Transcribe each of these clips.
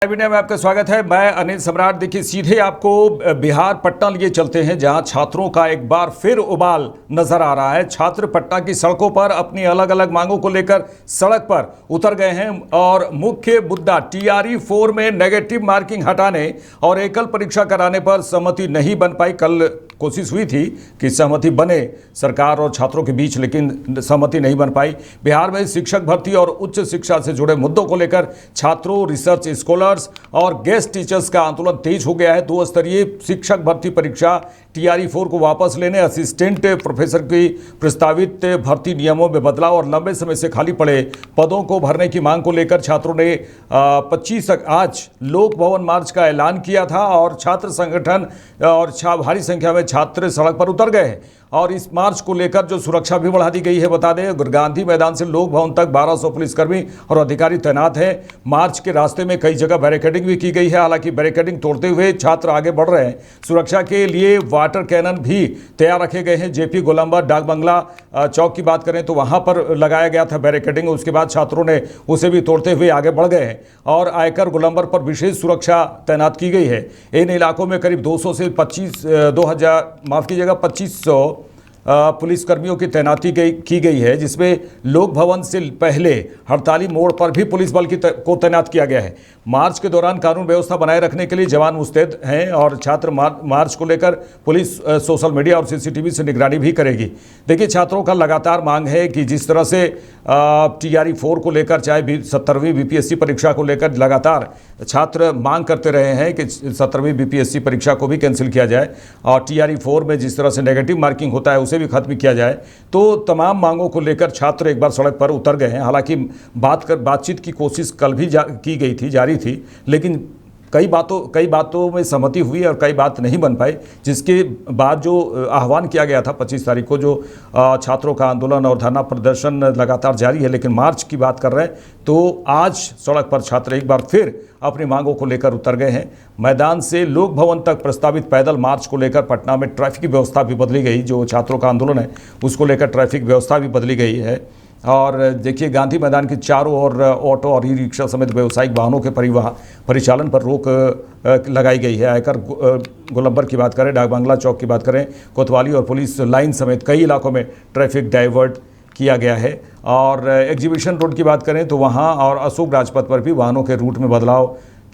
Media में आपका स्वागत है। मैं अनिल सम्राट। देखिए, सीधे आपको बिहार पटना लिए चलते हैं, जहां छात्रों का एक बार फिर उबाल नजर आ रहा है। छात्र पटना की सड़कों पर अपनी अलग अलग मांगों को लेकर सड़क पर उतर गए हैं और मुख्य मुद्दा टीआरई 4 में नेगेटिव मार्किंग हटाने और एकल परीक्षा कराने पर सहमति नहीं बन पाई। कल कोशिश हुई थी कि सहमति बने सरकार और छात्रों के बीच, लेकिन सहमति नहीं बन पाई। बिहार में शिक्षक भर्ती और उच्च शिक्षा से जुड़े मुद्दों को लेकर छात्रों, रिसर्च स्कॉलर्स और गेस्ट टीचर्स का आंदोलन तेज हो गया है। 2 स्तरीय शिक्षक भर्ती परीक्षा टीआरई 4 को वापस लेने, असिस्टेंट प्रोफेसर की प्रस्तावित भर्ती नियमों में बदलाव और लंबे समय से खाली पड़े पदों को भरने की मांग को लेकर छात्रों ने 25 आज लोक भवन मार्च का ऐलान किया था और छात्र संगठन और भारी संख्या में छात्र सड़क पर उतर गए हैं। और इस मार्च को लेकर जो सुरक्षा भी बढ़ा दी गई है, बता दें गांधी मैदान से लोक भवन तक 1200 पुलिसकर्मी और अधिकारी तैनात हैं। मार्च के रास्ते में कई जगह बैरिकेडिंग भी की गई है। हालांकि बैरिकेडिंग तोड़ते हुए छात्र आगे बढ़ रहे हैं। सुरक्षा के लिए वाटर कैनन भी तैयार रखे गए हैं। जेपी गोलंबर डाक बंगला चौक की बात करें तो वहां पर लगाया गया था बैरिकेडिंग, उसके बाद छात्रों ने उसे भी तोड़ते हुए आगे बढ़ गए हैं और आयकर गोलंबर पर विशेष सुरक्षा तैनात की गई है। इन इलाकों में करीब 200 से 2500 पुलिसकर्मियों की तैनाती की गई है, जिसमें लोक भवन से पहले हड़ताली मोड़ पर भी पुलिस बल को तैनात किया गया है। मार्च के दौरान कानून व्यवस्था बनाए रखने के लिए जवान मुस्तैद हैं और छात्र मार्च को लेकर पुलिस सोशल मीडिया और सीसीटीवी से निगरानी भी करेगी। देखिए, छात्रों का लगातार मांग है कि जिस तरह से टीआरई 4 को लेकर, चाहे 17वीं बीपीएससी परीक्षा को लेकर लगातार छात्र मांग करते रहे हैं कि 17वीं बीपीएससी परीक्षा को भी कैंसिल किया जाए और टीआरई 4 में जिस तरह से नेगेटिव मार्किंग होता है उसे भी खत्म किया जाए, तो तमाम मांगों को लेकर छात्र एक बार सड़क पर उतर गए हैं। हालांकि बातचीत की कोशिश कल भी की गई थी, जारी थी, लेकिन कई बातों में सहमति हुई और कई बात नहीं बन पाई, जिसके बाद जो आह्वान किया गया था 25 तारीख को, जो छात्रों का आंदोलन और धरना प्रदर्शन लगातार जारी है। लेकिन मार्च की बात कर रहे हैं तो आज सड़क पर छात्र एक बार फिर अपनी मांगों को लेकर उतर गए हैं। मैदान से लोक भवन तक प्रस्तावित पैदल मार्च को लेकर पटना में ट्रैफिक व्यवस्था भी बदली गई। जो छात्रों का आंदोलन है उसको लेकर ट्रैफिक व्यवस्था भी बदली गई है। और देखिए, गांधी मैदान के चारों ओर ऑटो और ई रिक्शा समेत व्यावसायिक वाहनों के परिचालन पर रोक लगाई गई है। आयकर गोलंबर की बात करें, डाक बंगला चौक की बात करें, कोतवाली और पुलिस लाइन समेत कई इलाकों में ट्रैफिक डाइवर्ट किया गया है। और एग्जीबिशन रोड की बात करें तो वहाँ और अशोक राजपथ पर भी वाहनों के रूट में बदलाव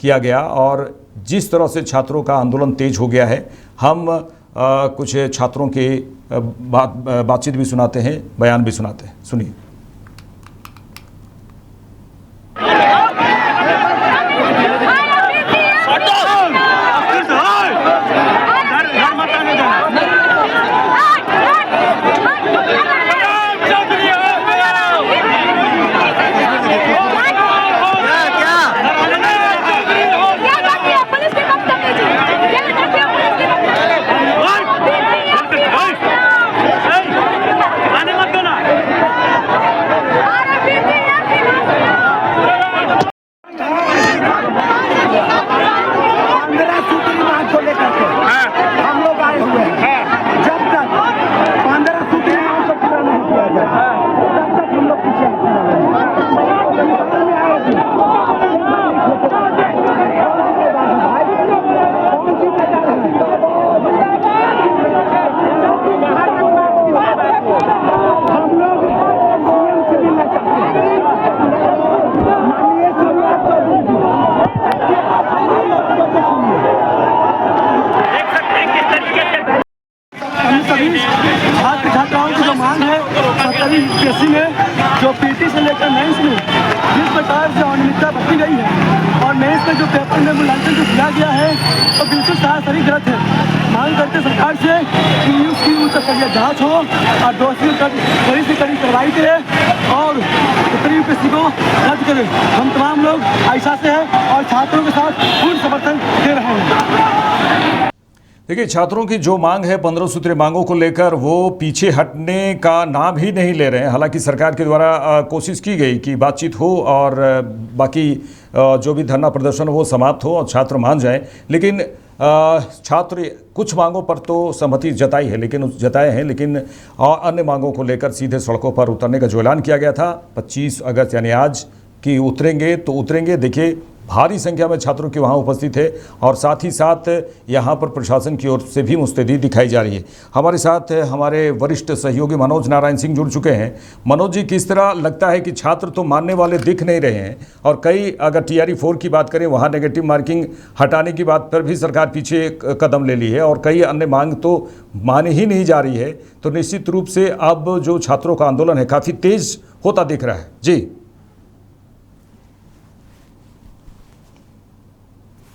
किया गया। और जिस तरह से छात्रों का आंदोलन तेज हो गया है, हम कुछ छात्रों के बातचीत भी सुनाते हैं, बयान भी सुनाते हैं। सुनिए। छात्राओं की जो मांग है 17वीं बीपीएससी में, जो पीटी से लेकर मेंस में जिस प्रकार से अनियमितता बरती गई है और मेंस में जो पेपर में मूल्यांकन जो किया गया है तो बिल्कुल सरासरी गलत है। मांग करते सरकार से कि उसकी उच्च स्तरीय जाँच हो और दोषियों पर कड़ी से कड़ी कार्रवाई करे और 17वीं बीपीएससी को रद्द करे। हम तमाम लोग ऐसा से हैं और छात्रों के साथ पूर्ण समर्थन दे रहे हैं। देखिए, छात्रों की जो मांग है 15 सूत्रीय मांगों को लेकर, वो पीछे हटने का नाम ही नहीं ले रहे हैं। हालांकि सरकार के द्वारा कोशिश की गई कि बातचीत हो और बाकी जो भी धरना प्रदर्शन हो वो समाप्त हो और छात्र मान जाएं, लेकिन छात्र कुछ मांगों पर तो सहमति जताए हैं, लेकिन अन्य मांगों को लेकर सीधे सड़कों पर उतरने का जो ऐलान किया गया था 25 अगस्त यानी आज कि उतरेंगे तो उतरेंगे। देखिए, भारी संख्या में छात्रों की वहां उपस्थित है और साथ ही साथ यहां पर प्रशासन की ओर से भी मुस्तैदी दिखाई जा रही है। हमारे साथ हमारे वरिष्ठ सहयोगी मनोज नारायण सिंह जुड़ चुके हैं। मनोज जी, किस तरह लगता है कि छात्र तो मानने वाले दिख नहीं रहे हैं और कई, अगर TRE 4 की बात करें वहाँ नेगेटिव मार्किंग हटाने की बात पर भी सरकार पीछे कदम ले ली है और कई अन्य मांग तो माने ही नहीं जा रही है, तो निश्चित रूप से अब जो छात्रों का आंदोलन है काफ़ी तेज होता दिख रहा है। जी,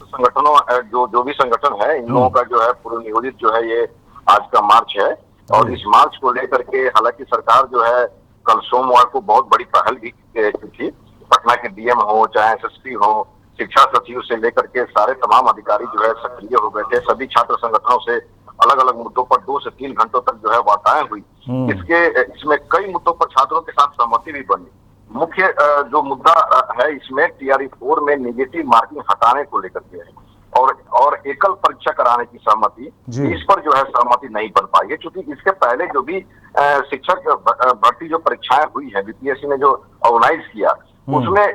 संगठनों जो भी संगठन है, इन लोगों का जो है पूर्व नियोजित जो है ये आज का मार्च है और इस मार्च को लेकर के हालांकि सरकार जो है कल सोमवार को बहुत बड़ी पहल भी की थी। पटना के DM हो, चाहे SSP हो, शिक्षा सचिव से लेकर के सारे तमाम अधिकारी जो है सक्रिय हो गए थे। सभी छात्र संगठनों से अलग अलग मुद्दों पर 2 से 3 घंटों तक जो है वार्ताएं हुई। इसमें कई मुद्दों पर छात्रों के साथ सहमति भी बनी। मुख्य जो मुद्दा है इसमें TRE 4 में नेगेटिव मार्किंग हटाने को लेकर के है और एकल परीक्षा कराने की सहमति, इस पर जो है सहमति नहीं बन पाई है, क्योंकि इसके पहले जो भी शिक्षक भर्ती जो परीक्षाएं हुई है BPSC ने जो ऑर्गेनाइज किया उसमें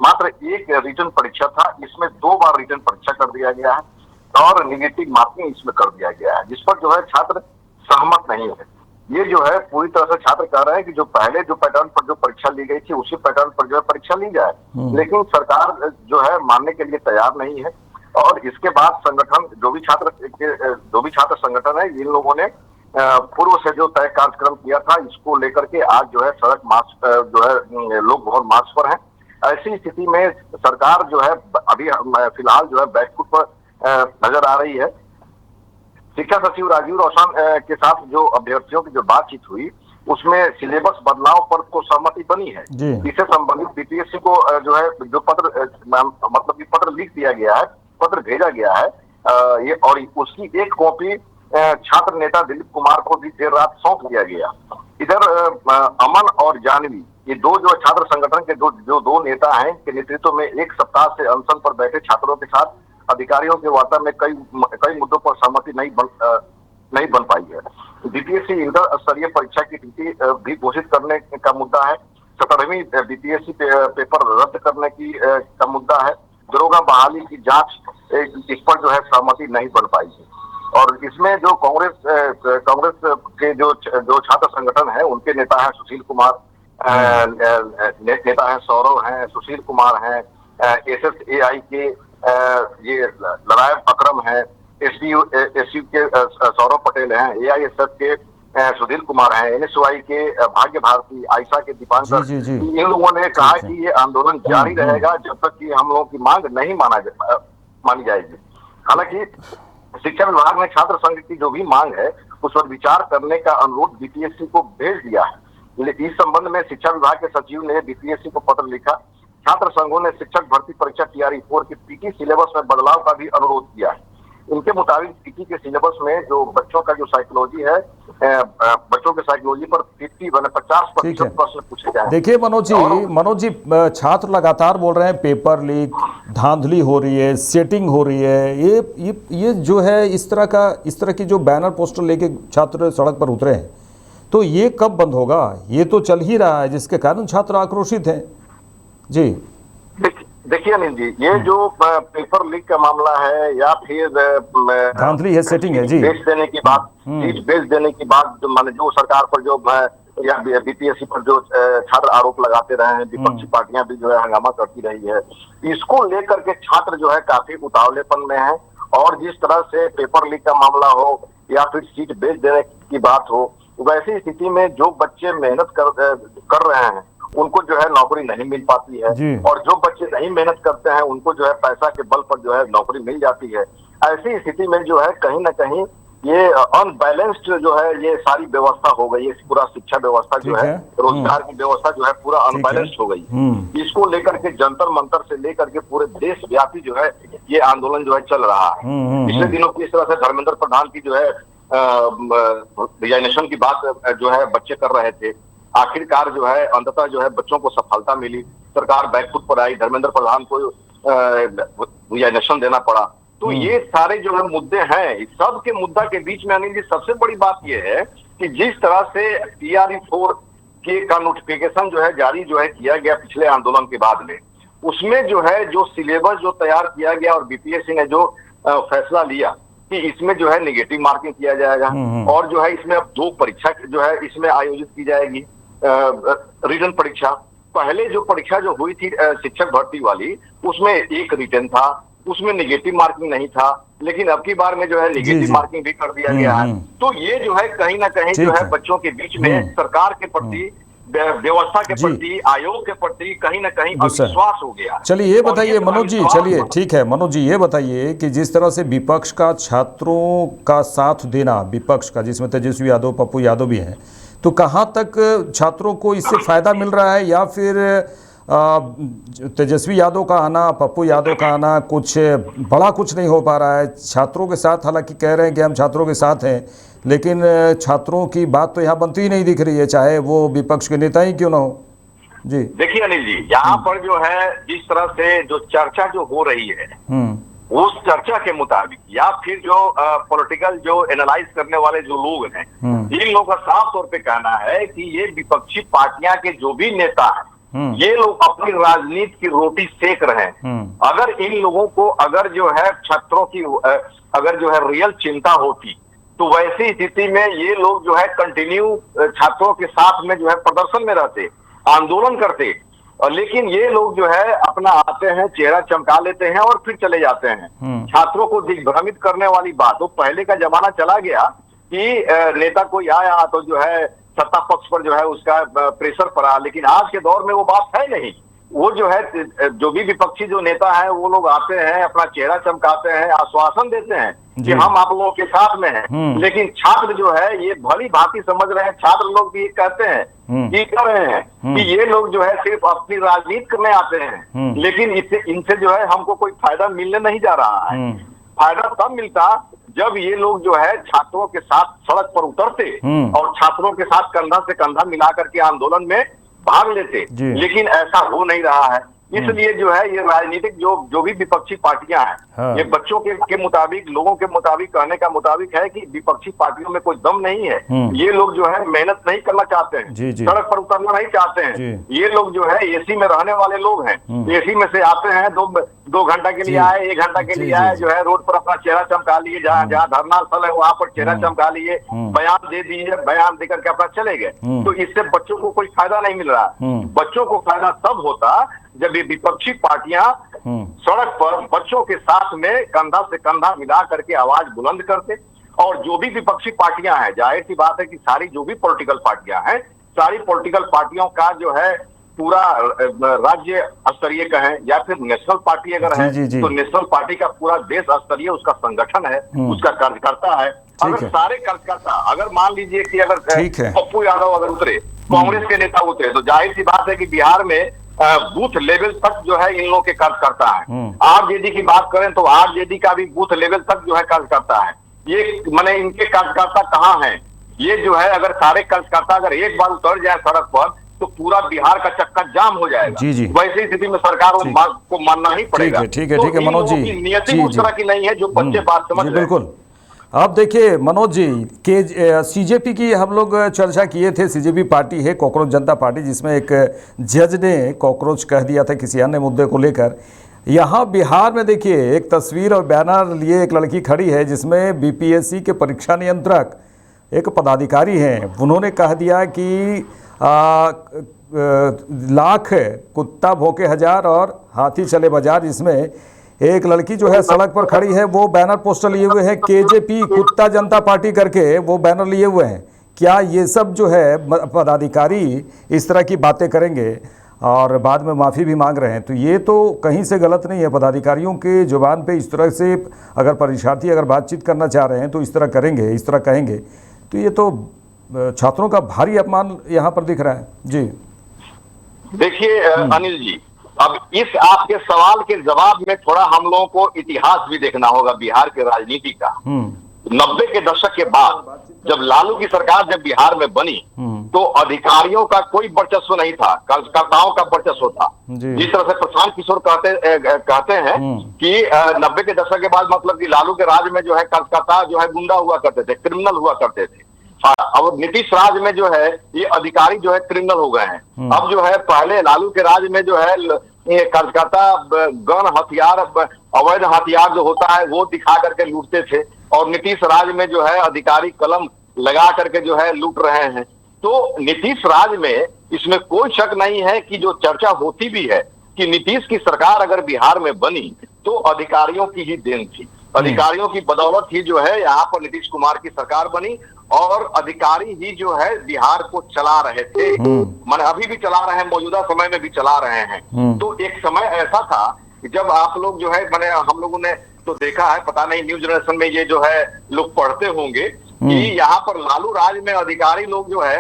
मात्र एक रिटन परीक्षा था। इसमें 2 बार रिटन परीक्षा कर दिया गया है और नेगेटिव मार्किंग इसमें कर दिया गया है, जिस पर जो है छात्र सहमत नहीं है। ये जो है पूरी तरह से छात्र कह रहे हैं कि जो पहले जो पैटर्न पर जो परीक्षा ली गई थी उसी पैटर्न पर जो है परीक्षा ली जाए, लेकिन सरकार जो है मानने के लिए तैयार नहीं है। और इसके बाद संगठन जो भी छात्र संगठन है, इन लोगों ने पूर्व से जो तय कार्यक्रम किया था इसको लेकर के आज जो है सड़क मार्च जो है लोक भवन मार्च पर है। ऐसी स्थिति में सरकार जो है अभी फिलहाल जो है बैकफुट पर नजर आ रही है। शिक्षा सचिव राजीव रौशन के साथ जो अभ्यर्थियों की जो बातचीत हुई उसमें सिलेबस बदलाव पर तो सहमति बनी है। इससे संबंधित BPSC को जो है जो मतलब कि पत्र लिख दिया गया है, पत्र भेजा गया है ये, और उसकी एक कॉपी छात्र नेता दिलीप कुमार को भी देर रात सौंप दिया गया। इधर अमन और जानवी, ये दो जो छात्र संगठन के दो नेता हैं के नेतृत्व में एक सप्ताह से अनशन पर बैठे छात्रों के साथ अधिकारियों के वार्ता में कई मुद्दों पर सहमति नहीं बन पाई है। BPSC इंटर स्तरीय परीक्षा की तिथि भी घोषित करने का मुद्दा है। 17वीं BPSC पेपर रद्द करने की का मुद्दा है। दरोगा बहाली की जांच, इस पर जो है सहमति नहीं बन पाई है। और इसमें जो कांग्रेस के जो छात्र संगठन है उनके नेता है सुशील कुमार, नेता है सौरव हैं, सुशील कुमार हैं, SSAI के ये लड़ायब अकरम है, SU के सौरव पटेल हैं, AISF के सुधीर कुमार हैं, NSY के भाग्य भारती, आयशा के दीपांकर। इन लोगों ने कहा कि ये आंदोलन जारी रहेगा जब तक कि हम लोगों की मांग नहीं मानी जाएगी। हालांकि शिक्षा विभाग ने छात्र संघ की जो भी मांग है उस पर विचार करने का अनुरोध BPSC को भेज दिया है। इस संबंध में शिक्षा विभाग के सचिव ने BPSC को पत्र लिखा। छात्र संघों ने शिक्षक भर्ती परीक्षा TRE 4 की PT सिलेबस में बदलाव का भी अनुरोध किया है। इनके मुताबिक PT के सिलेबस में जो बच्चों का जो साइकोलॉजी है, बच्चों के साइकोलॉजी पर 50% प्रश्न पूछे जाए। देखिए मनोज जी, छात्र लगातार बोल रहे हैं पेपर लीक, धांधली हो रही है, सेटिंग हो रही है। ये जो है इस तरह की जो बैनर पोस्टर लेके छात्र सड़क पर उतरे हैं, तो ये कब बंद होगा? ये तो चल ही रहा है, जिसके कारण छात्र आक्रोशित हैं। जी देखिए अनिल जी, ये जो पेपर लीक का मामला है या फिर धांधली है, सेटिंग है जी, बेच देने की बात, बेच देने की बात, माने जो सरकार पर जो या BPSC पर जो छात्र आरोप लगाते रहे हैं, विपक्षी पार्टियां भी जो है हंगामा करती रही है, इसको लेकर के छात्र जो है काफी उतावलेपन में है। और जिस तरह से पेपर लीक का मामला हो या फिर सीट बेच देने की बात हो, वैसी स्थिति में जो बच्चे मेहनत कर रहे हैं उनको जो है नौकरी नहीं मिल पाती है, और जो बच्चे नहीं मेहनत करते हैं उनको जो है पैसा के बल पर जो है नौकरी मिल जाती है। ऐसी स्थिति में जो है कहीं ना कहीं ये अनबैलेंस्ड जो है ये सारी व्यवस्था हो गई है। पूरा शिक्षा व्यवस्था जो है, रोजगार की व्यवस्था जो है पूरा अनबैलेंस्ड हो गई। इसको लेकर के जंतर मंतर से लेकर के पूरे देश व्यापी जो है ये आंदोलन जो है चल रहा है। पिछले दिनों की इस तरह से धर्मेंद्र प्रधान की जो है रिजाइनेशन की बात जो है बच्चे कर रहे थे। आखिरकार जो है अंततः जो है बच्चों को सफलता मिली, सरकार बैकफुट पर आई, धर्मेंद्र प्रधान को रिजाइनेशन देना पड़ा। तो ये सारे जो है मुद्दे हैं, सब के मुद्दा के बीच में अनिल जी सबसे बड़ी बात ये है कि जिस तरह से TRE 4 का नोटिफिकेशन जो है जारी जो है किया गया पिछले आंदोलन के बाद में, उसमें जो है जो सिलेबस जो तैयार किया गया और बीपीएससी ने जो फैसला लिया कि इसमें जो है नेगेटिव मार्किंग किया जाएगा और जो है इसमें अब 2 परीक्षा जो है इसमें आयोजित की जाएगी, रिटन परीक्षा। पहले जो परीक्षा जो हुई थी शिक्षक भर्ती वाली, उसमें एक रिटन था, उसमें नेगेटिव मार्किंग नहीं था, लेकिन अब की बार में जो है नेगेटिव मार्किंग भी कर दिया गया है। तो ये जो है कहीं ना कहीं जो है बच्चों के बीच में सरकार के प्रति, व्यवस्था के प्रति, आयोग के प्रति कहीं ना कहीं अविश्वास हो गया। चलिए ये बताइए मनोज जी, चलिए ठीक है मनोज जी, ये बताइए कि जिस तरह से विपक्ष का छात्रों का साथ देना, विपक्ष का जिसमें तेजस्वी यादव, पप्पू यादव भी हैं, तो कहाँ तक छात्रों को इससे फायदा मिल रहा है, या फिर तेजस्वी यादव का आना, पप्पू यादव का आना कुछ बड़ा कुछ नहीं हो पा रहा है छात्रों के साथ? हालांकि कह रहे हैं कि हम छात्रों के साथ हैं, लेकिन छात्रों की बात तो यहाँ बनती ही नहीं दिख रही है, चाहे वो विपक्ष के नेता ही क्यों ना हो। जी देखिए अनिल जी, यहाँ पर जो है जिस तरह से जो चर्चा जो हो रही है, उस चर्चा के मुताबिक या फिर जो पॉलिटिकल जो एनालाइज करने वाले जो लोग हैं, इन लोगों का साफ तौर पे कहना है कि ये विपक्षी पार्टियां के जो भी नेता हैं, ये लोग अपनी राजनीति की रोटी सेक रहे हैं। अगर इन लोगों को अगर जो है छात्रों की अगर जो है रियल चिंता होती, तो वैसी स्थिति में ये लोग जो है कंटिन्यू छात्रों के साथ में जो है प्रदर्शन में रहते, आंदोलन करते। लेकिन ये लोग जो है अपना आते हैं, चेहरा चमका लेते हैं और फिर चले जाते हैं। छात्रों को दिग्भ्रमित करने वाली बात, तो पहले का जमाना चला गया कि नेता कोई आया तो जो है सत्ता पक्ष पर जो है उसका प्रेशर पड़ा, लेकिन आज के दौर में वो बात है नहीं। वो जो है जो भी विपक्षी जो नेता है वो लोग आते हैं, अपना चेहरा चमकाते हैं, आश्वासन देते हैं कि हम आप लोगों के साथ में हैं। लेकिन छात्र जो है ये भली भांति समझ रहे हैं, छात्र लोग भी कहते हैं कि कर रहे हैं कि ये लोग जो है सिर्फ अपनी राजनीति करने आते हैं, लेकिन इनसे जो है हमको कोई फायदा मिलने नहीं जा रहा है। फायदा तब मिलता जब ये लोग जो है छात्रों के साथ सड़क पर उतरते और छात्रों के साथ कंधा से कंधा मिला करके आंदोलन में भाग लेते, लेकिन ऐसा हो नहीं रहा है। इसलिए जो है ये राजनीतिक जो भी विपक्षी पार्टियां हैं, हाँ। ये बच्चों के मुताबिक, लोगों के मुताबिक, कहने का मुताबिक है कि विपक्षी पार्टियों में कोई दम नहीं है। ये लोग जो है मेहनत नहीं करना चाहते हैं, सड़क पर उतरना नहीं चाहते हैं। ये लोग जो है एसी में रहने वाले लोग हैं, एसी में से आते हैं, 2 घंटा के लिए आए, 1 घंटा के लिए आए, जो है रोड पर अपना चेहरा चमका लिए, जहाँ धरना स्थल है वहां पर चेहरा चमका लिए, बयान दे दिए, बयान देकर के अपना चले गए। तो इससे बच्चों को कोई फायदा नहीं मिल रहा। बच्चों को फायदा तब होता जब ये विपक्षी पार्टियां सड़क पर बच्चों के साथ में कंधा से कंधा मिला करके आवाज बुलंद करते। और जो भी विपक्षी पार्टियां हैं, जाहिर सी बात है कि सारी जो भी पॉलिटिकल पार्टियां हैं, सारी पॉलिटिकल पार्टियों का जो है पूरा राज्य स्तरीय कहें या फिर नेशनल पार्टी अगर है, तो नेशनल पार्टी का पूरा देश स्तरीय उसका संगठन है, उसका कार्यकर्ता है। अगर सारे कार्यकर्ता, अगर मान लीजिए कि अगर पप्पू यादव अगर उतरे, कांग्रेस के नेता उतरे, तो जाहिर सी बात है कि बिहार में बूथ लेवल तक जो है इन लोगों के कार्यकर्ता है। आरजेडी की बात करें तो आरजेडी का भी बूथ लेवल तक जो है कार्यकर्ता है। ये माने इनके कार्यकर्ता कहाँ हैं? ये जो है अगर सारे कार्यकर्ता अगर एक बार उतर जाए सड़क पर तो पूरा बिहार का चक्का जाम हो जाएगा। वैसी स्थिति में सरकार को मानना ही पड़ेगा। ठीक है मनोज जी, नियति उस तरह की नहीं है जो बच्चे बात समझ रहे हैं। बिल्कुल। अब देखिए मनोज जी के सीजेपी की हम लोग चर्चा किए थे। सीजेपी पार्टी है कॉकरोच जनता पार्टी, जिसमें एक जज ने कॉकरोच कह दिया था किसी अन्य मुद्दे को लेकर। यहाँ बिहार में देखिए एक तस्वीर और बैनर लिए एक लड़की खड़ी है जिसमें बीपीएससी के परीक्षा नियंत्रक एक पदाधिकारी हैं। उन्होंने कह दिया कि लाख कुत्ता भौंके हजार और हाथी चले बाजार, जिसमें एक लड़की जो है सड़क पर खड़ी है, वो बैनर पोस्टर लिए हुए हैं केजेपी कुत्ता जनता पार्टी करके, वो बैनर लिए हुए हैं। क्या ये सब जो है पदाधिकारी इस तरह की बातें करेंगे और बाद में माफ़ी भी मांग रहे हैं, तो ये तो कहीं से गलत नहीं है। पदाधिकारियों के जुबान पे इस तरह से अगर परीक्षार्थी अगर बातचीत करना चाह रहे हैं तो इस तरह करेंगे, इस तरह कहेंगे, तो ये तो छात्रों का भारी अपमान यहाँ पर दिख रहा है। जी देखिए अनिल जी, अब इस आपके सवाल के जवाब में थोड़ा हम लोगों को इतिहास भी देखना होगा बिहार के राजनीति का। 90 के दशक के बाद जब लालू की सरकार जब बिहार में बनी तो अधिकारियों का कोई वर्चस्व नहीं था, कार्यकर्ताओं का वर्चस्व था। जिस तरह से प्रशांत किशोर कहते हैं कि 90 के दशक के बाद मतलब कि लालू के राज में जो है कार्यकर्ता जो है गुंडा हुआ करते थे, क्रिमिनल हुआ करते थे। अब नीतीश राज में जो है ये अधिकारी जो है क्रिमिनल हो गए हैं। अब जो है पहले लालू के राज में जो है कार्यकर्ता गन हथियार, अवैध हथियार जो होता है वो दिखा करके लूटते थे, और नीतीश राज में जो है अधिकारी कलम लगा करके जो है लूट रहे हैं। तो नीतीश राज में इसमें कोई शक नहीं है कि जो चर्चा होती भी है कि नीतीश की सरकार अगर बिहार में बनी तो अधिकारियों की ही देन थी, अधिकारियों की बदौलत ही जो है यहाँ पर नीतीश कुमार की सरकार बनी, और अधिकारी ही जो है बिहार को चला रहे थे, माने अभी भी चला रहे हैं, मौजूदा समय में भी चला रहे हैं। तो एक समय ऐसा था कि जब आप लोग जो है, माने हम लोगों ने तो देखा है, पता नहीं न्यू जनरेशन में ये जो है लोग पढ़ते होंगे कि यहाँ पर लालू राज में अधिकारी लोग जो है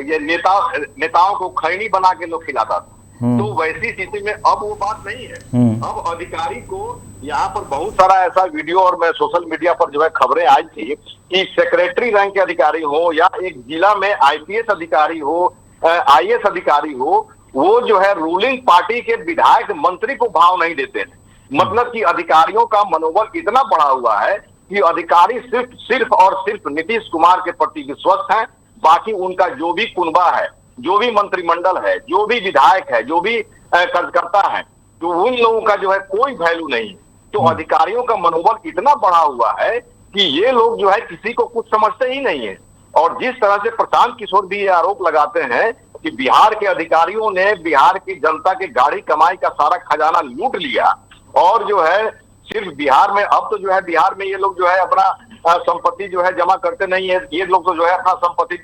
ये नेताओं को खैनी बना के लोग खिलाता था। तो वैसी स्थिति में अब वो बात नहीं है। अब अधिकारी को यहाँ पर बहुत सारा ऐसा वीडियो और मैं सोशल मीडिया पर जो है खबरें आई थी कि सेक्रेटरी रैंक के अधिकारी हो या एक जिला में आईपीएस अधिकारी हो, आईएएस अधिकारी हो, वो जो है रूलिंग पार्टी के विधायक मंत्री को भाव नहीं देते हैं। मतलब कि अधिकारियों का मनोबल इतना बढ़ा हुआ है कि अधिकारी सिर्फ और सिर्फ नीतीश कुमार के प्रति विश्वस्त हैं। बाकी उनका जो भी कुनबा है, जो भी मंत्रिमंडल है, जो भी विधायक है, जो भी कार्यकर्ता है, तो उन लोगों का जो है कोई वैल्यू नहीं। तो अधिकारियों का मनोबल इतना बढ़ा हुआ है कि ये लोग जो है किसी को कुछ समझते ही नहीं है। और जिस तरह से प्रशांत किशोर भी ये आरोप लगाते हैं कि बिहार के अधिकारियों ने बिहार की जनता के गाड़ी कमाई का सारा खजाना लूट लिया, और जो है सिर्फ बिहार में, अब तो जो है बिहार में ये लोग जो है अपना संपत्ति जो है जमा करते नहीं है, ये लोग तो जो है अपना संपत्ति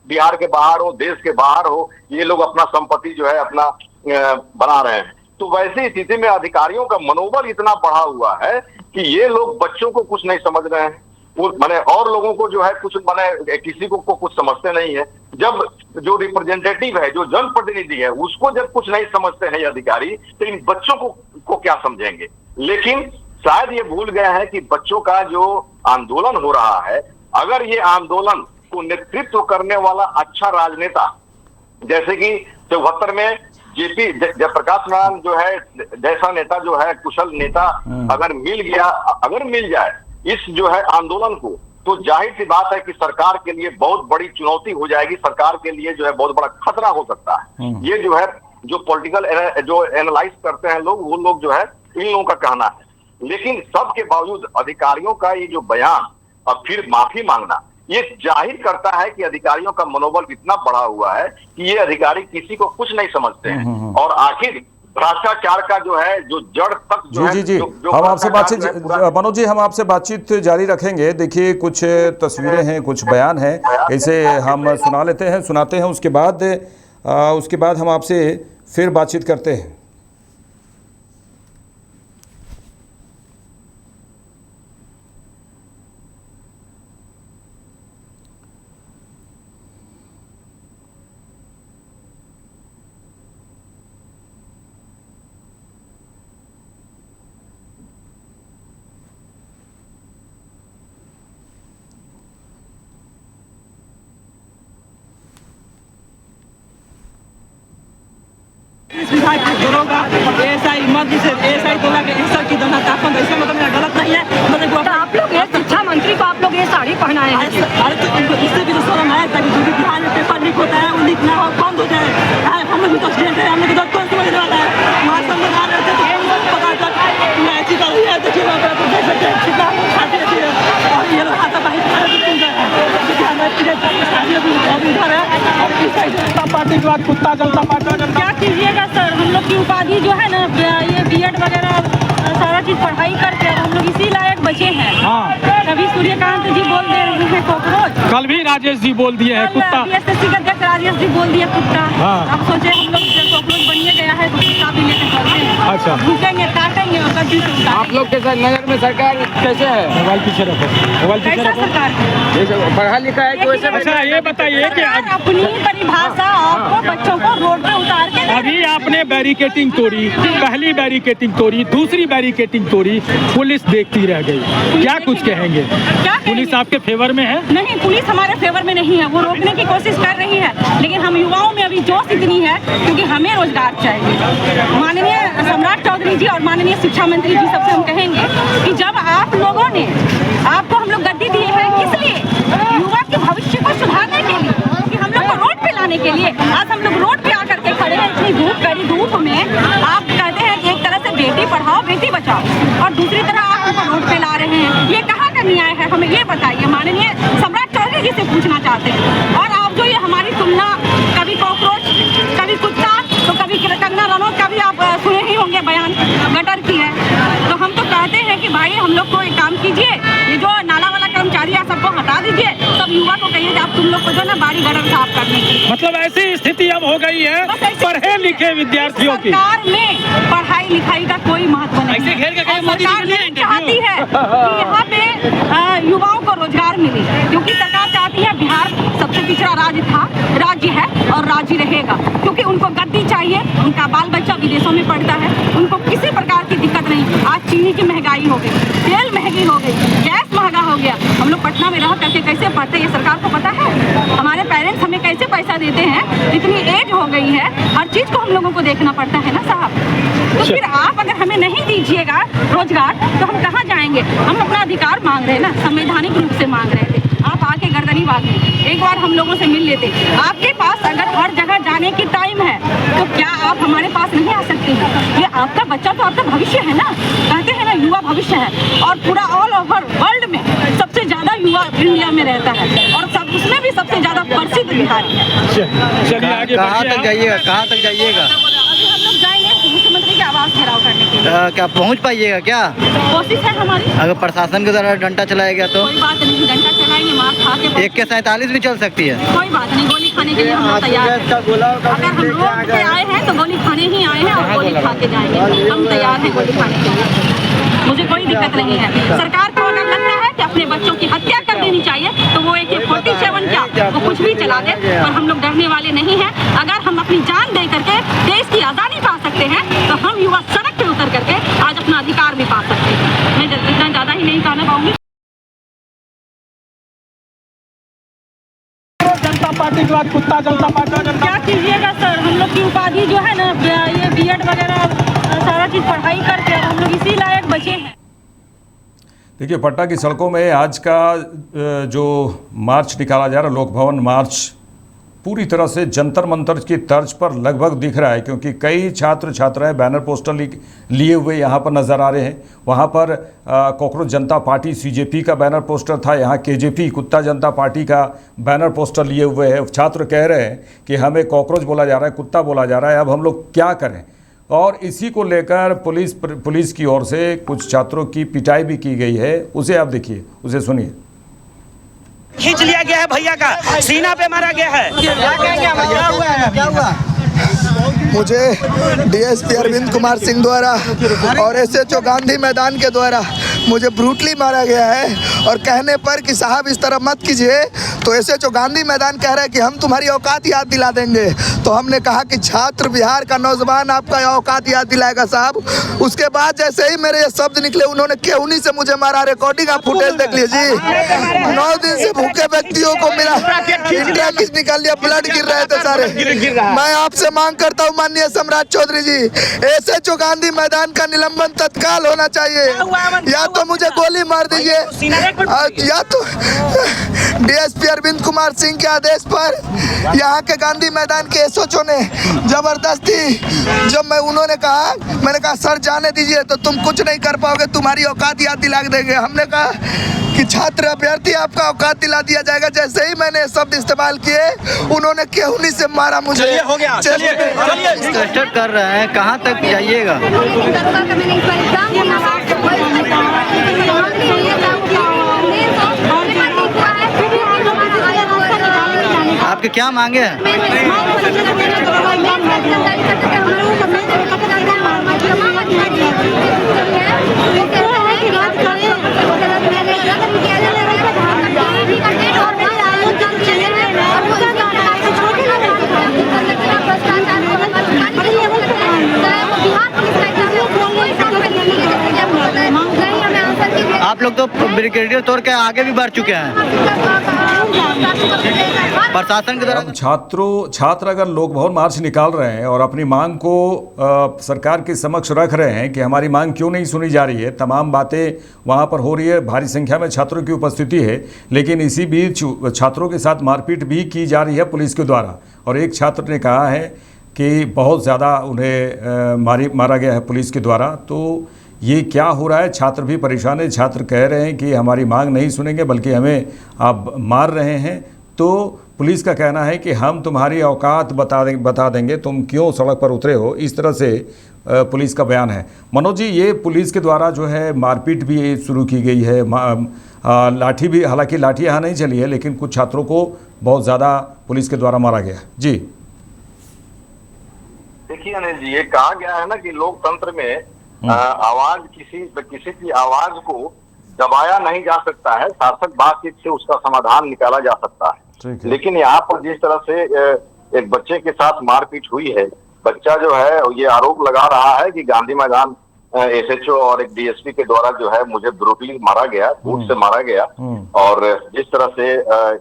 बिहार के बाहर हो, देश के बाहर हो, ये लोग अपना संपत्ति जो है अपना बना रहे हैं। तो वैसी स्थिति में अधिकारियों का मनोबल इतना बढ़ा हुआ है कि ये लोग बच्चों को कुछ नहीं समझ रहे हैं, माने और लोगों को जो है कुछ, माने किसी को कुछ समझते नहीं है। जब जो रिप्रेजेंटेटिव है, जो जनप्रतिनिधि है, उसको जब कुछ नहीं समझते हैं ये अधिकारी, तो इन बच्चों को क्या समझेंगे। लेकिन शायद ये भूल गए हैं कि बच्चों का जो आंदोलन हो रहा है, अगर ये आंदोलन को नेतृत्व करने वाला अच्छा राजनेता, जैसे कि 74 में जेपी जयप्रकाश नारायण जो है जैसा नेता जो है, कुशल नेता अगर मिल जाए इस जो है आंदोलन को, तो जाहिर सी बात है कि सरकार के लिए बहुत बड़ी चुनौती हो जाएगी, सरकार के लिए जो है बहुत बड़ा खतरा हो सकता है। ये जो है जो पॉलिटिकल जो एनालाइज करते हैं लोग, वो लोग जो है इन लोगों का कहना है। लेकिन सबके बावजूद अधिकारियों का ये जो बयान और फिर माफी मांगना, ये जाहिर करता है कि अधिकारियों का मनोबल इतना बढ़ा हुआ है कि ये अधिकारी किसी को कुछ नहीं समझते हैं। और आखिर भ्रष्टाचार का जो है जो जड़ तक जो है, जी हम आपसे बातचीत, मनोज जी हम आपसे बातचीत जारी रखेंगे। देखिए कुछ तस्वीरें हैं, कुछ बयान हैं, इसे हम सुनाते हैं, उसके बाद हम आपसे फिर बातचीत करते हैं। आप लोग ये शिक्षा मंत्री को आप लोग ये साड़ी पहनाए हैं, अरे तो इससे भी तो शर्म है, ताकि जो भी बिहार में पेपर लीक होता है वो लीक ना हो, बंद हो जाए। हम लोग भी तो स्टूडेंट है, हम लोग तो कौन समझने वाला है। वहाँ सब लोग आ रहे थे तो पता चल मैं ऐसी कर रही है, देखिए वहाँ पर तो देख सकते हैं कितना खाते रहती है, और ये लोग हाथा पाही पार्टी के बाद कुत्ता जनता पार्टी। क्या कीजिएगा सर, हम लोग की उपाधि जो है ना, ये बीएड वगैरह सारा चीज पढ़ाई करके हम लोग इसी लायक बचे हैं। कभी सूर्यकांत जी बोल दे रहे हैं कॉकरोच, कल भी राजेश जी बोल दिए हैं कुत्ता, बीएसएससी का अध्यक्ष राजेश जी बोल दिए कुत्ता। अब सोचे हम लोग कॉकरोच बनिए गया है तो कुत्ता भी लेकर चलते हैं। अच्छा, भूखेंगे, काटेंगे और कभी आप लोग के नजर में सरकार कैसे है? मोबाइल पीछे रखो, मोबाइल पीछे कैसा रखो। सरकार पढ़ा लिखा है तो वैसे। अच्छा ये बताइए कि अपनी परिभाषा आपको बच्चों को रोड पे उतार के अभी आपने बैरिकेटिंग तोड़ी, पहली बैरिकेटिंग तोड़ी, दूसरी बैरिकेटिंग तोड़ी, पुलिस देखती रह गई, क्या कुछ कहेंगे? पुलिस आपके फेवर में है? नहीं, पुलिस हमारे फेवर में नहीं है, वो रोकने की कोशिश कर रही है, लेकिन हम युवाओं में अभी जोश इतनी है क्योंकि हमें रोजगार चाहिए। माननीय सम्राट चौधरी जी और माननीय शिक्षा मंत्री जी सबसे हम कहेंगे कि जब आप लोगों ने, आपको हम लोग गद्दी दिए हैं किस लिए? युवा के भविष्य को सुधारने के लिए, कि हम लोग को रोड पे लाने के लिए। आज हम लोग रोड पे आकर के खड़े हैं, इतनी धूप कड़ी रूप में आप कहते हैं कि एक तरह से बेटी पढ़ाओ बेटी बचाओ और दूसरी तरह आप उनको रोड पे ला रहे हैं, ये कहाँ का न्याय है? हमें ये बताइए। माननीय सम्राट चौधरी जी से पूछना चाहते हैं। और आप जो ये हमारी तुलना कभी कॉकरोच कभी कुत्ता तो कभी कंगना रनौत का भी आप सुने ही होंगे बयान गटर की है। तो हम तो कहते हैं कि भाई हम लोग को एक काम कीजिए, ये जो नाला वाला कर्मचारी है सबको हटा दीजिए, सब युवा को कहिए कि आप तुम लोग को जो ना बाड़ी गटर साफ करने की। मतलब ऐसी स्थिति अब हो गई है पढ़े लिखे विद्यार्थियों की। सरकार में पढ़ाई लिखाई का कोई महत्व नहीं है। सरकार नहीं चाहती है कि यहाँ पे युवाओं को रोजगार मिले, क्योंकि सरकार चाहती है बिहार सबसे पिछड़ा राज्य है और राज्य रहेगा, क्योंकि उनको गद्दी चाहिए। उनका बाल बच्चा विदेशों में पढ़ता है, उनको किसी प्रकार की दिक्कत नहीं। आज चीनी की महंगाई हो गई, तेल महंगी हो गई, गैस महंगा हो गया। हम लोग पटना में रह करके कैसे पढ़ते ये सरकार को पता है? हमारे पेरेंट्स हमें कैसे पैसा देते हैं? इतनी एज हो गई है, हर चीज को हम लोगों को देखना पड़ता है ना साहब। तो फिर आप अगर हमें नहीं दीजिएगा रोजगार तो हम कहाँ जाएंगे? हम अपना अधिकार मांग रहे हैं ना, संवैधानिक रूप से मांग रहे थे। आप आके गर्दनी बांधे, एक बार हम लोगों से मिल लेते। आपके पास अगर हर जगह जाने की टाइम है तो क्या आप हमारे पास नहीं आ सकते हैं? ये आपका बच्चा तो आपका भविष्य है ना, कहते हैं ना युवा भविष्य है। और पूरा ऑल ओवर वर्ल्ड में सबसे ज्यादा युवा इंडिया में रहता है और सब उसमें भी सबसे ज्यादा प्रसिद्ध बिहारी है। चलिए आगे कहाँ तक जाइएगा? कहाँ तक जाइएगा? अभी हम लोग जाएंगे मुख्यमंत्री के आवास घेराव करने के लिए। क्या पहुँच पाइएगा क्या? कोशिश है हमारी। अगर प्रशासन के द्वारा डंडा चलाया गया तो? कोई बात नहीं, डंडा चलाएंगे, मार खा के 147 भी चल सकती है। कोई बात नहीं, गोली खाने के लिए हम लोग तैयार हैं। अगर हम रोड पे आए हैं तो गोली खाने ही आए हैं और गोली खा के जाएंगे। हम तैयार हैं गोली खाने के लिए, मुझे कोई दिक्कत नहीं है। सरकार को अगर लगता है कि अपने बच्चों की हत्या कर देनी चाहिए तो वो AK-47 क्या वो कुछ भी चला दे, पर हम लोग डरने वाले नहीं हैं। अगर हम अपनी जान दे करके देश की आज़ादी पा सकते हैं तो हम युवा सड़क पे उतर करके आज अपना अधिकार भी पा सकते हैं। मैं इतना ज़्यादा ही नहीं कहना पाऊंगी। जनता पार्टी के बाद कुत्ता जनता पार्टी क्या कीजिएगा सर, हम लोग की उपाधि जो है ना ये B.Ed वगैरह सारा चीज़ पढ़ाई करके हम लोग इसी लायक बचे हैं। देखिए, पटना की सड़कों में आज का जो मार्च निकाला जा रहा है, लोक भवन मार्च, पूरी तरह से जंतर मंतर की तर्ज पर लगभग दिख रहा है, क्योंकि कई छात्र छात्राएं बैनर पोस्टर लिए हुए यहाँ पर नज़र आ रहे हैं। वहाँ पर कॉकरोच जनता पार्टी CJP का बैनर पोस्टर था, यहाँ KJP कुत्ता जनता पार्टी का बैनर पोस्टर लिए हुए है। छात्र कह रहे हैं कि हमें कॉकरोच बोला जा रहा है, कुत्ता बोला जा रहा है, अब हम लोग क्या करें? और इसी को लेकर पुलिस की ओर से कुछ छात्रों की पिटाई भी की गई है। उसे आप देखिए, उसे सुनिए। खींच लिया गया है भैया का, सीना पे मारा गया है। क्या हुआ? मुझे DSP अरविंद कुमार सिंह द्वारा और SHO गांधी मैदान के द्वारा मुझे ब्रूटली मारा गया है। और कहने पर कि साहब इस तरह मत कीजिए, तो SHO गांधी मैदान कह रहा है कि हम तुम्हारी औकात याद दिला देंगे। तो हमने कहा कि छात्र बिहार का नौजवान आपका औकात याद दिलाएगा साहब। उसके बाद जैसे ही मेरे ये शब्द निकले, उन्होंने केहूनी से मुझे मारा। रिकॉर्डिंग आप फुटेज देख लीजिए। 9 दिन से भूखे व्यक्तियों को मिला इंडिया किस निकाल लिया, ब्लड गिर रहे थे सारे। मैं आपसे मांग करता हूँ माननीय सम्राट चौधरी जी, SHO गांधी मैदान का निलंबन तत्काल होना चाहिए। या तो मुझे गोली मार दीजिए, या तो DSP अरविंद कुमार सिंह के आदेश पर यहाँ के गांधी मैदान के SHO ने जबरदस्ती, जब उन्होंने कहा, मैंने कहा सर जाने दीजिए, तो तुम कुछ नहीं कर पाओगे, तुम्हारी औकात याद दिला देंगे। हमने कहा कि छात्र अभ्यर्थी आपका औकात दिला दिया जाएगा। जैसे ही मैंने शब्द इस्तेमाल किए, उन्होंने केहूनी से मारा मुझे। हो गया, चलिए कष्ट कर रहे हैं, कहाँ तक जाइएगा? आपके क्या मांगे हैं? आप लोग तो ब्रिगेडियर तौर के आगे भी बढ़ चुके हैं प्रशासन के द्वारा। छात्र अगर लोक भवन मार्च निकाल रहे हैं और अपनी मांग को सरकार के समक्ष रख रहे हैं कि हमारी मांग क्यों नहीं सुनी जा रही है, तमाम बातें वहां पर हो रही है, भारी संख्या में छात्रों की उपस्थिति है, लेकिन इसी बीच छात्रों के साथ मारपीट भी की जा रही है पुलिस के द्वारा। और एक छात्र ने कहा है कि बहुत ज़्यादा उन्हें मारा गया है पुलिस के द्वारा। तो ये क्या हो रहा है? छात्र भी परेशान है। छात्र कह रहे हैं कि हमारी मांग नहीं सुनेंगे बल्कि हमें आप मार रहे हैं। तो पुलिस का कहना है कि हम तुम्हारी औकात बता देंगे, तुम क्यों सड़क पर उतरे हो, इस तरह से पुलिस का बयान है। मनोज जी, ये पुलिस के द्वारा जो है मारपीट भी शुरू की गई है, लाठी भी, हालांकि लाठी यहाँ नहीं चली है, लेकिन कुछ छात्रों को बहुत ज़्यादा पुलिस के द्वारा मारा गया। जी देखिए अनिल जी, ये कहा गया है ना कि लोकतंत्र में आवाज किसी की आवाज को दबाया नहीं जा सकता है, सार्थक बातचीत से उसका समाधान निकाला जा सकता है। लेकिन यहाँ पर जिस तरह से एक बच्चे के साथ मारपीट हुई है, बच्चा जो है ये आरोप लगा रहा है कि गांधी मैदान एसएचओ और एक डीएसपी के द्वारा जो है मुझे ब्रूटली मारा गया, बूट से मारा गया। और जिस तरह से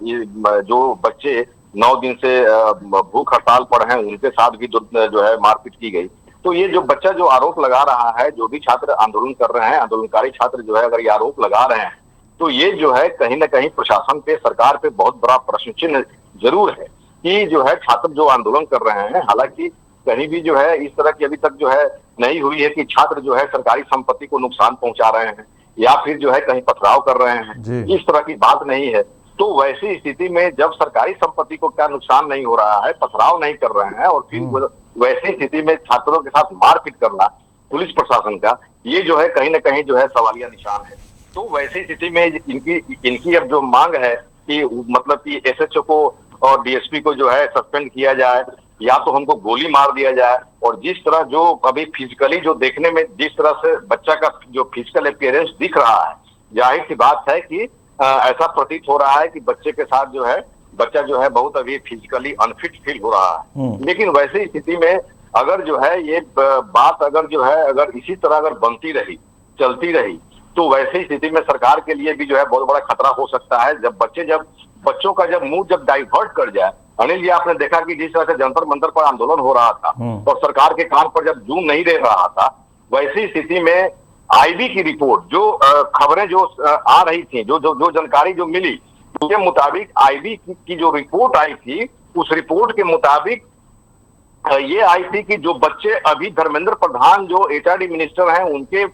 ये जो बच्चे 9 दिन से भूख हड़ताल पर हैं, उनके साथ भी जो है मारपीट की गई। तो ये जो बच्चा जो आरोप लगा रहा है, जो भी छात्र आंदोलन कर रहे हैं, आंदोलनकारी छात्र जो है अगर ये आरोप लगा रहे हैं, तो ये जो है कहीं ना कहीं प्रशासन पे, सरकार पे बहुत बड़ा प्रश्न चिन्ह जरूर है कि जो है छात्र जो आंदोलन कर रहे हैं, हालांकि कहीं भी जो है इस तरह की अभी तक जो है नहीं हुई है कि छात्र जो है सरकारी संपत्ति को नुकसान पहुंचा रहे हैं या फिर जो है कहीं पथराव कर रहे हैं, इस तरह की बात नहीं है। तो वैसी स्थिति में जब सरकारी संपत्ति को क्या नुकसान नहीं हो रहा है, पथराव नहीं कर रहे हैं, और फिर वैसी स्थिति में छात्रों के साथ मारपीट करना पुलिस प्रशासन का, ये जो है कहीं ना कहीं जो है सवालिया निशान है। तो वैसी स्थिति में इनकी अब जो मांग है कि मतलब कि एसएचओ को और डीएसपी को जो है सस्पेंड किया जाए या तो हमको गोली मार दिया जाए। और जिस तरह जो अभी फिजिकली जो देखने में जिस तरह से बच्चा का जो फिजिकल अपीयरेंस दिख रहा है, जाहिर सी बात है कि ऐसा प्रतीत हो रहा है कि बच्चे के साथ जो है बच्चा जो है बहुत अभी फिजिकली अनफिट फील हो रहा है। लेकिन वैसी स्थिति में अगर जो है ये बात अगर जो है अगर इसी तरह अगर बनती रही, चलती रही, तो वैसी स्थिति में सरकार के लिए भी जो है बहुत बड़ा खतरा हो सकता है। जब बच्चों का जब मूड जब डाइवर्ट कर जाए, अनिल जी आपने देखा कि जिस तरह से जंतर मंतर पर आंदोलन हो रहा था और सरकार के कान पर जब जूम नहीं दे रहा था, वैसी स्थिति में आईबी की रिपोर्ट जो खबरें जो आ रही थी, जो जानकारी जो मिली, उसके मुताबिक आईबी की जो रिपोर्ट आई थी, उस रिपोर्ट के मुताबिक ये आई थी कि जो बच्चे अभी धर्मेंद्र प्रधान जो एचआरडी मिनिस्टर हैं उनके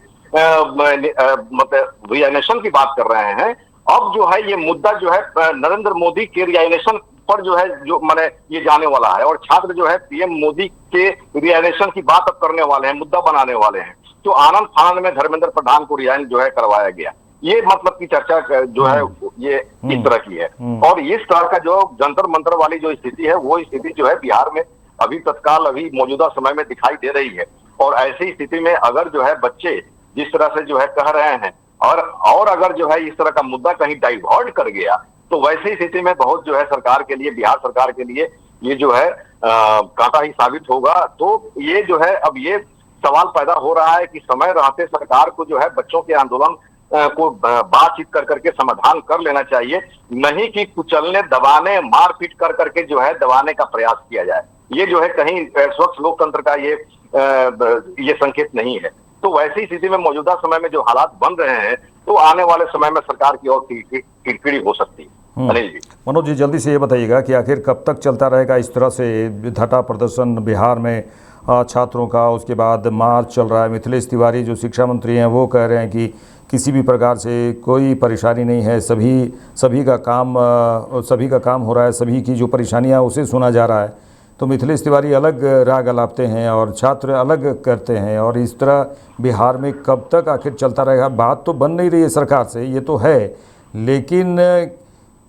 मतलब रिजाइनेशन की बात कर रहे हैं। अब जो है ये मुद्दा जो है नरेंद्र मोदी के रिजाइनेशन पर जो है जो माने ये जाने वाला है, और छात्र जो है पीएम मोदी के रिजाइनेशन की बात अब करने वाले हैं, मुद्दा बनाने वाले हैं। तो आनंद फानंद में धर्मेंद्र प्रधान को रिजाइन जो है करवाया गया। ये मतलब की चर्चा जो है ये इस तरह की है। और इस तरह का जो जंतर मंतर वाली जो स्थिति है, वो स्थिति जो है बिहार में अभी तत्काल अभी मौजूदा समय में दिखाई दे रही है। और ऐसी स्थिति में अगर जो है बच्चे जिस तरह से जो है कह रहे हैं और अगर जो है इस तरह का मुद्दा कहीं डाइवर्ट कर गया, तो वैसी स्थिति में बहुत जो है सरकार के लिए, बिहार सरकार के लिए ये जो है कांटा ही साबित होगा। तो ये जो है अब ये सवाल पैदा हो रहा है कि समय रहते सरकार को जो है बच्चों के आंदोलन को बातचीत कर करके समाधान कर लेना चाहिए, नहीं कि कुचलने, दबाने, मारपीट कर करके जो है दबाने का प्रयास किया जाए। ये जो है कहीं स्वच्छ लोकतंत्र का ये संकेत नहीं है। तो वैसी स्थिति में मौजूदा समय में जो हालात बन रहे हैं, तो आने वाले समय में सरकार की और किरकिरी हो सकती है। अनिल जी, मनोज जी, जल्दी से ये बताइएगा कि आखिर कब तक चलता रहेगा इस तरह से धरना प्रदर्शन बिहार में छात्रों का? उसके बाद मार्च चल रहा है। मिथिलेश तिवारी जो शिक्षा मंत्री हैं वो कह रहे हैं कि किसी भी प्रकार से कोई परेशानी नहीं है, सभी का काम हो रहा है, सभी की जो परेशानियाँ उसे सुना जा रहा है। तो मिथिलेश तिवारी अलग राग अलापते हैं और छात्र अलग करते हैं, और इस तरह बिहार में कब तक आखिर चलता रहेगा? बात तो बन नहीं रही है सरकार से, ये तो है, लेकिन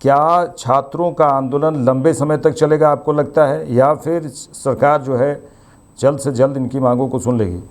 क्या छात्रों का आंदोलन लंबे समय तक चलेगा आपको लगता है, या फिर सरकार जो है जल्द से जल्द इनकी मांगों को सुन लेगी?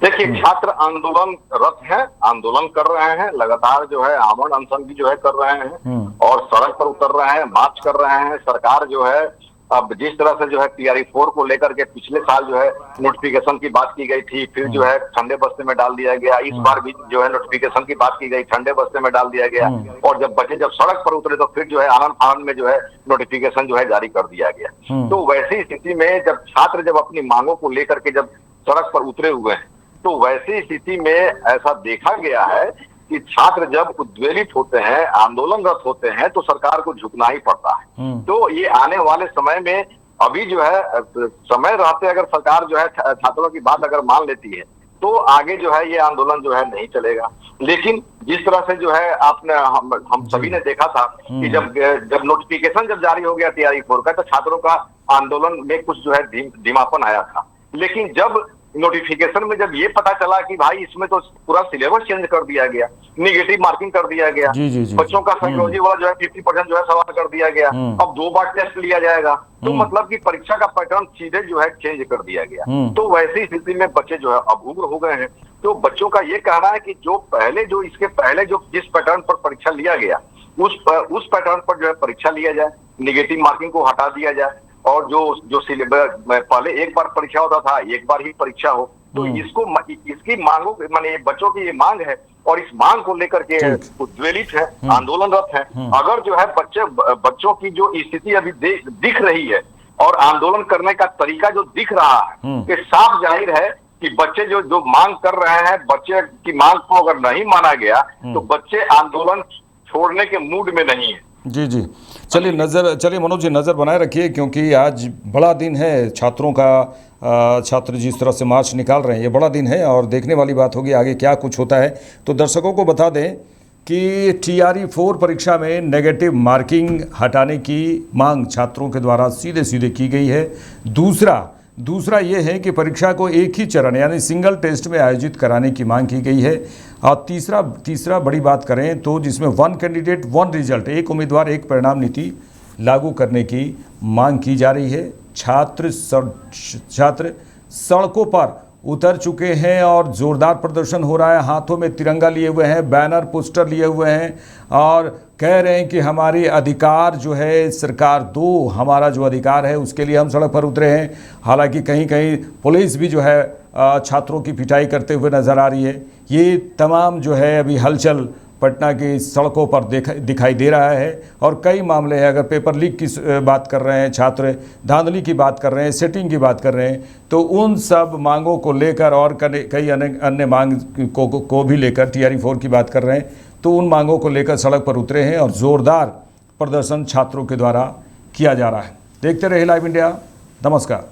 देखिए, छात्र आंदोलनरत हैं, आंदोलन कर रहे हैं, लगातार जो है आमरण अनशन भी जो है कर रहे हैं और सड़क पर उतर रहे हैं, मार्च कर रहे हैं। सरकार जो है अब जिस तरह से जो है TRE-4 को लेकर के पिछले साल जो है नोटिफिकेशन की बात की गई थी, फिर जो है ठंडे बस्ते में डाल दिया गया। इस बार भी जो है नोटिफिकेशन की बात की गई, ठंडे बस्ते में डाल दिया गया। और जब बच्चे जब सड़क पर उतरे तो फिर जो है आनंद फानंद में जो है नोटिफिकेशन जो है जारी कर दिया गया। तो वैसी स्थिति में जब छात्र जब अपनी मांगों को लेकर के जब सड़क पर उतरे हुए हैं, तो वैसी स्थिति में ऐसा देखा गया है कि छात्र जब उद्वेलित होते हैं, आंदोलनरत होते हैं, तो सरकार को झुकना ही पड़ता है। तो ये आने वाले समय में अभी जो है समय रहते अगर सरकार जो है छात्रों की बात अगर मान लेती है तो आगे जो है ये आंदोलन जो है नहीं चलेगा। लेकिन जिस तरह से जो है आपने हम सभी ने देखा था कि जब नोटिफिकेशन जब जारी हो गया TRE 4 का, तो छात्रों का आंदोलन में कुछ जो है धीमापन आया था। लेकिन जब नोटिफिकेशन में जब ये पता चला कि भाई इसमें तो पूरा सिलेबस चेंज कर दिया गया, निगेटिव मार्किंग कर दिया गया, बच्चों का साइकोलॉजी वाला जो है 50% जो है सवाल कर दिया गया, अब 2 बार टेस्ट लिया जाएगा, तो मतलब कि परीक्षा का पैटर्न सीधे जो है चेंज कर दिया गया। तो वैसी स्थिति में बच्चे जो है अब उग्र हो गए हैं। तो बच्चों का ये कहना है कि इसके पहले जो जिस पैटर्न पर परीक्षा लिया गया उस पैटर्न पर जो है परीक्षा लिया जाए, निगेटिव मार्किंग को हटा दिया जाए, और जो सिलेबस पहले एक बार परीक्षा होता था एक बार ही परीक्षा हो। तो इसकी मांगों माने बच्चों की ये मांग है और इस मांग को लेकर के उद्वेलित है, आंदोलनरत है। अगर जो है बच्चों की जो स्थिति अभी दिख रही है और आंदोलन करने का तरीका जो दिख रहा है, कि साफ जाहिर है कि बच्चे जो मांग कर रहे हैं, बच्चे की मांग को अगर नहीं माना गया तो बच्चे आंदोलन छोड़ने के मूड में नहीं है। जी चलिए मनोज जी नज़र बनाए रखिए, क्योंकि आज बड़ा दिन है छात्रों का। छात्र जिस तरह से मार्च निकाल रहे हैं ये बड़ा दिन है और देखने वाली बात होगी आगे क्या कुछ होता है। तो दर्शकों को बता दें कि TRE 4 परीक्षा में नेगेटिव मार्किंग हटाने की मांग छात्रों के द्वारा सीधे की गई है। दूसरा ये है कि परीक्षा को एक ही चरण यानी सिंगल टेस्ट में आयोजित कराने की मांग की गई है। और तीसरा बड़ी बात करें तो जिसमें 1 कैंडिडेट 1 रिजल्ट, एक उम्मीदवार एक परिणाम नीति लागू करने की मांग की जा रही है। छात्र सड़कों पर उतर चुके हैं और ज़ोरदार प्रदर्शन हो रहा है, हाथों में तिरंगा लिए हुए हैं, बैनर पोस्टर लिए हुए हैं और कह रहे हैं कि हमारे अधिकार जो है सरकार दो, हमारा जो अधिकार है उसके लिए हम सड़क पर उतरे हैं। हालांकि कहीं कहीं पुलिस भी जो है छात्रों की पिटाई करते हुए नज़र आ रही है। ये तमाम जो है अभी हलचल पटना की सड़कों पर दिखाई दे रहा है और कई मामले हैं। अगर पेपर लीक की बात कर रहे हैं छात्र, धांधली की बात कर रहे हैं, सेटिंग की बात कर रहे हैं, तो उन सब मांगों को लेकर और कई अन्य मांग को भी लेकर TRE 4 की बात कर रहे हैं, तो उन मांगों को लेकर सड़क पर उतरे हैं और ज़ोरदार प्रदर्शन छात्रों के द्वारा किया जा रहा है। देखते रहिए लाइव इंडिया। नमस्कार।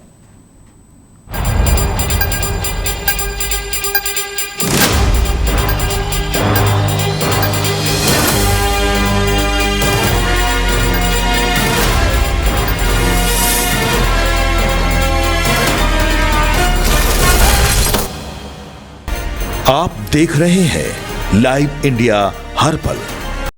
आप देख रहे हैं लाइव इंडिया हर पल।